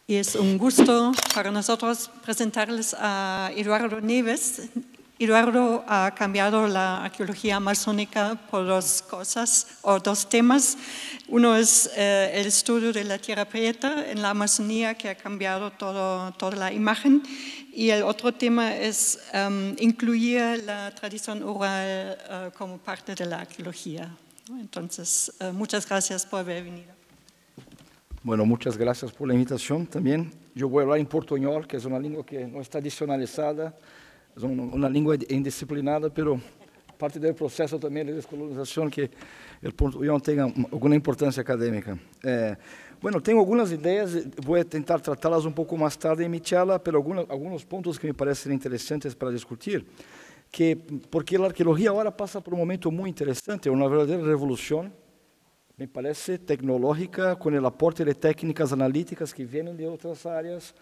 Y es un gusto para nosotros presentarles a Eduardo Nieves. Eduardo ha cambiado la arqueología amazónica por dos cosas o dos temas. Uno es el estudio de la tierra prieta en la Amazonía, que ha cambiado toda la imagen. Y el otro tema es incluir la tradición oral como parte de la arqueología. Entonces, muchas gracias por haber venido. Bueno, muchas gracias por la invitación también. Yo voy a hablar en portuñol, que es una lengua que no está tradicionalizada, es una lengua indisciplinada, pero parte del proceso también de descolonización que el portuñol tenga alguna importancia académica. Bueno, tengo algunas ideas, voy a intentar tratarlas un poco más tarde en mi charla, pero algunos puntos que me parecen interesantes para discutir, porque la arqueología ahora pasa por un momento muy interesante, una verdadera revolución, me parece, tecnológica, con el aporte de técnicas analíticas que vienen de otras áreas,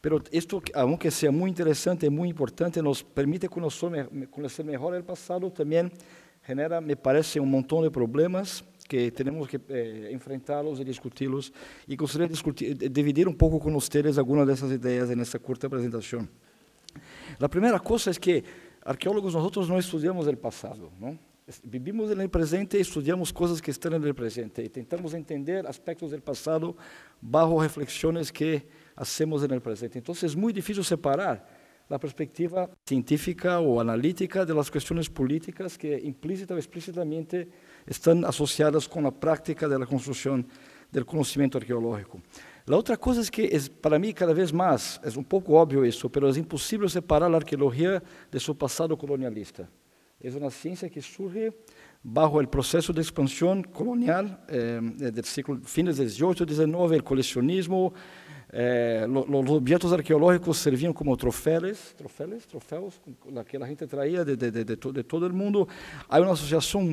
pero esto, aunque sea muy interesante y muy importante, nos permite conocer mejor el pasado, también genera, me parece, un montón de problemas que tenemos que enfrentarlos y discutirlos, y gostaria de dividir un poco con ustedes algunas de esas ideas en esta corta presentación. La primera cosa es que arqueólogos nosotros no estudiamos el pasado, ¿no? Vivimos en el presente y estudiamos cosas que están en el presente, y tentamos entender aspectos del pasado bajo reflexiones que hacemos en el presente. Entonces es muy difícil separar la perspectiva científica o analítica de las cuestiones políticas que implícita o explícitamente están asociadas con la práctica de la construcción del conocimiento arqueológico. La otra cosa es que para mí cada vez más, es un poco obvio eso, pero es imposible separar la arqueología de su pasado colonialista. Es una ciencia que surge bajo el proceso de expansión colonial del siglo, fines del XVIII, XIX, el coleccionismo. Los objetos arqueológicos servían como trofeos que la gente traía de todo el mundo. Hay una asociación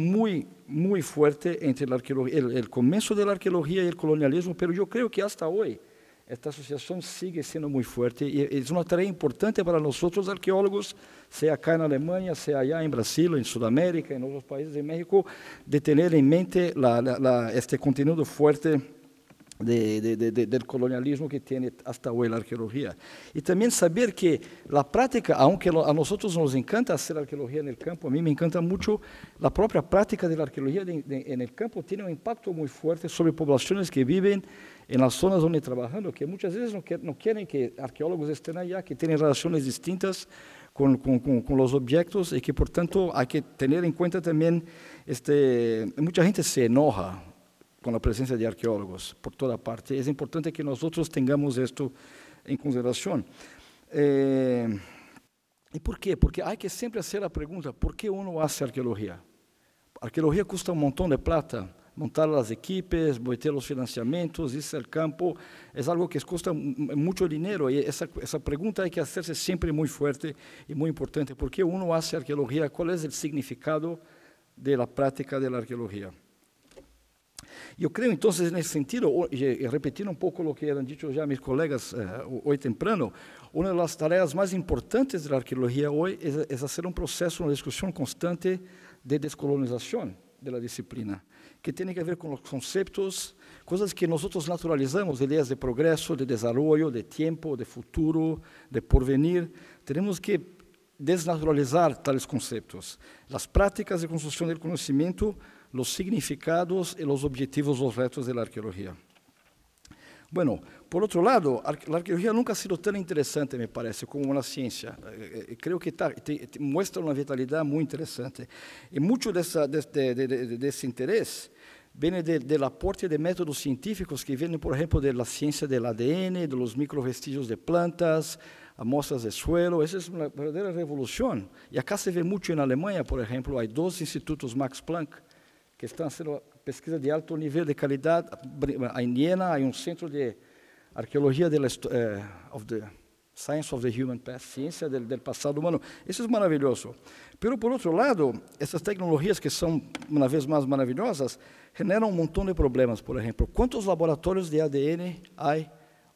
muy fuerte entre el comienzo de la arqueología y el colonialismo, pero yo creo que hasta hoy esta asociación sigue siendo muy fuerte y es una tarea importante para nosotros arqueólogos, sea acá en Alemania, sea allá en Brasil, en Sudamérica, en otros países de México, de tener en mente este contenido fuerte del colonialismo que tiene hasta hoy la arqueología. Y también saber que la práctica, aunque a nosotros nos encanta hacer arqueología en el campo, a mí me encanta mucho, la propia práctica de la arqueología en el campo tiene un impacto muy fuerte sobre poblaciones que viven en las zonas donde trabajando, que muchas veces no quieren que arqueólogos estén allá, que tienen relaciones distintas con los objetos y que por tanto hay que tener en cuenta también, mucha gente se enoja con la presencia de arqueólogos por toda parte. Es importante que nosotros tengamos esto en consideración. ¿Y por qué? Porque hay que siempre hacer la pregunta, ¿por qué uno hace arqueología? Arqueología cuesta un montón de plata, montar las equipes, meter los financiamientos, irse al campo, es algo que cuesta mucho dinero, y esa pregunta hay que hacerse siempre muy fuerte y muy importante. ¿Por qué uno hace arqueología? ¿Cuál es el significado de la práctica de la arqueología? Yo creo entonces en ese sentido, y repetiendo un poco lo que han dicho ya mis colegas hoy temprano, una de las tareas más importantes de la arqueología hoy es hacer un proceso, una discusión constante de descolonización de la disciplina, que tiene que ver con los conceptos, cosas que nosotros naturalizamos, ideas de progreso, de desarrollo, de tiempo, de futuro, de porvenir. Tenemos que desnaturalizar tales conceptos. Las prácticas de construcción del conocimiento, los significados y los objetivos, los retos de la arqueología. Bueno, por otro lado, la arqueología nunca ha sido tan interesante, me parece, como una ciencia. Creo que muestra una vitalidad muy interesante. Y mucho de ese interés viene del aporte de métodos científicos que vienen, por ejemplo, de la ciencia del ADN, de los microvestigios de plantas, amostras de suelo. Esa es una verdadera revolución. Y acá se ve mucho en Alemania, por ejemplo, hay 2 institutos Max Planck que están haciendo pesquisa de alto nivel de calidad. En Viena hay un centro de arqueología Science of the Human Past, ciencia del pasado humano. Eso es maravilloso. Pero, por otro lado, estas tecnologías que son una vez más maravillosas, generan un montón de problemas. Por ejemplo, ¿cuántos laboratorios de ADN hay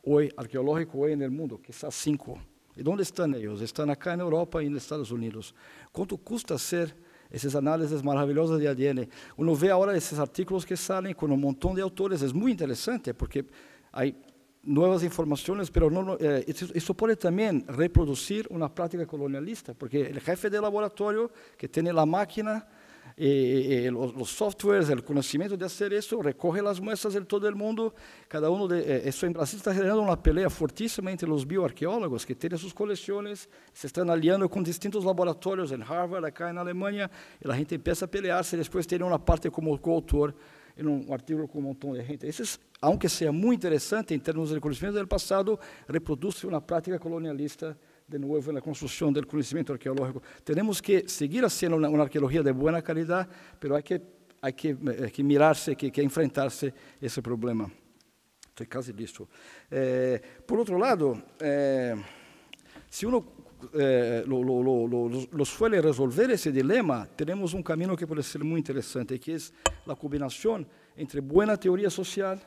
hoy, arqueológico, hoy en el mundo? Quizás 5. ¿Y dónde están ellos? Están acá en Europa y en Estados Unidos. ¿Cuánto cuesta hacer esos análisis maravillosos de ADN? Uno ve ahora esos artículos que salen con un montón de autores. Es muy interesante porque hay nuevas informaciones, pero eso puede también reproducir una práctica colonialista, porque el jefe de laboratorio que tiene la máquina, los softwares, el conocimiento de hacer eso, recoge las muestras de todo el mundo. Cada uno de eso en Brasil está generando una pelea fortísima entre los bioarqueólogos que tienen sus colecciones, se están aliando con distintos laboratorios en Harvard, acá en Alemania, y la gente empieza a pelearse, después tiene una parte como coautor en un artículo con un montón de gente. Eso es, aunque sea muy interesante en términos del conocimiento del pasado, reproduce una práctica colonialista de nuevo en la construcción del conocimiento arqueológico. Tenemos que seguir haciendo una arqueología de buena calidad, pero hay que mirarse, hay que enfrentarse a ese problema. Estoy casi listo. Por otro lado, si uno lo suele resolver ese dilema, tenemos un camino que puede ser muy interesante, que es la combinación entre buena teoría social,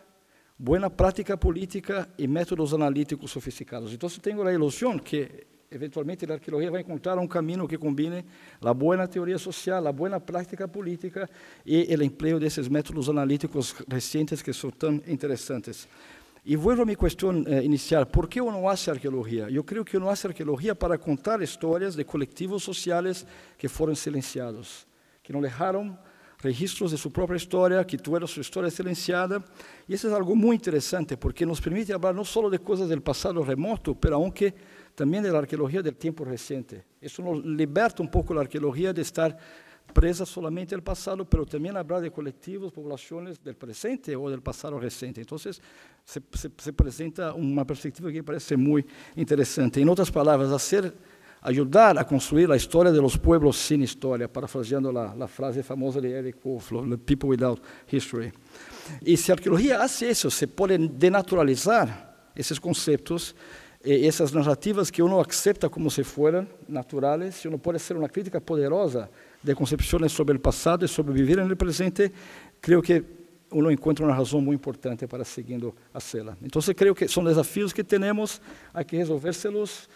buena práctica política y métodos analíticos sofisticados. Entonces tengo la ilusión que eventualmente la arqueología va a encontrar un camino que combine la buena teoría social, la buena práctica política y el empleo de esos métodos analíticos recientes que son tan interesantes. Y vuelvo a mi cuestión inicial, ¿por qué uno hace arqueología? Yo creo que uno hace arqueología para contar historias de colectivos sociales que fueron silenciados, que no dejaron registros de su propia historia, que tuvieron su historia silenciada. Y eso es algo muy interesante, porque nos permite hablar no solo de cosas del pasado remoto, pero aunque también de la arqueología del tiempo reciente. Eso nos liberta un poco la arqueología de estar presa solamente del pasado, pero también hablar de colectivos, poblaciones del presente o del pasado reciente. Entonces, se presenta una perspectiva que me parece muy interesante. En otras palabras, ayudar a construir la historia de los pueblos sin historia, parafraseando la frase famosa de Eric Wolf, "The People Without History". Y si la arqueología hace eso, se pueden denaturalizar esos conceptos, esas narrativas que uno acepta como si fueran naturales, si uno puede hacer una crítica poderosa de concepciones sobre el pasado y sobre vivir en el presente, creo que uno encuentra una razón muy importante para seguir hacerla. Entonces creo que son desafíos que tenemos, hay que resolvérselos.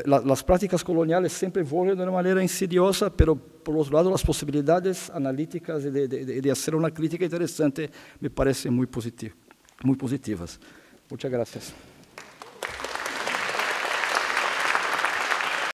Las prácticas coloniales siempre vuelven de una manera insidiosa, pero por otro lado las posibilidades analíticas de hacer una crítica interesante me parecen muy positivas. Muchas gracias.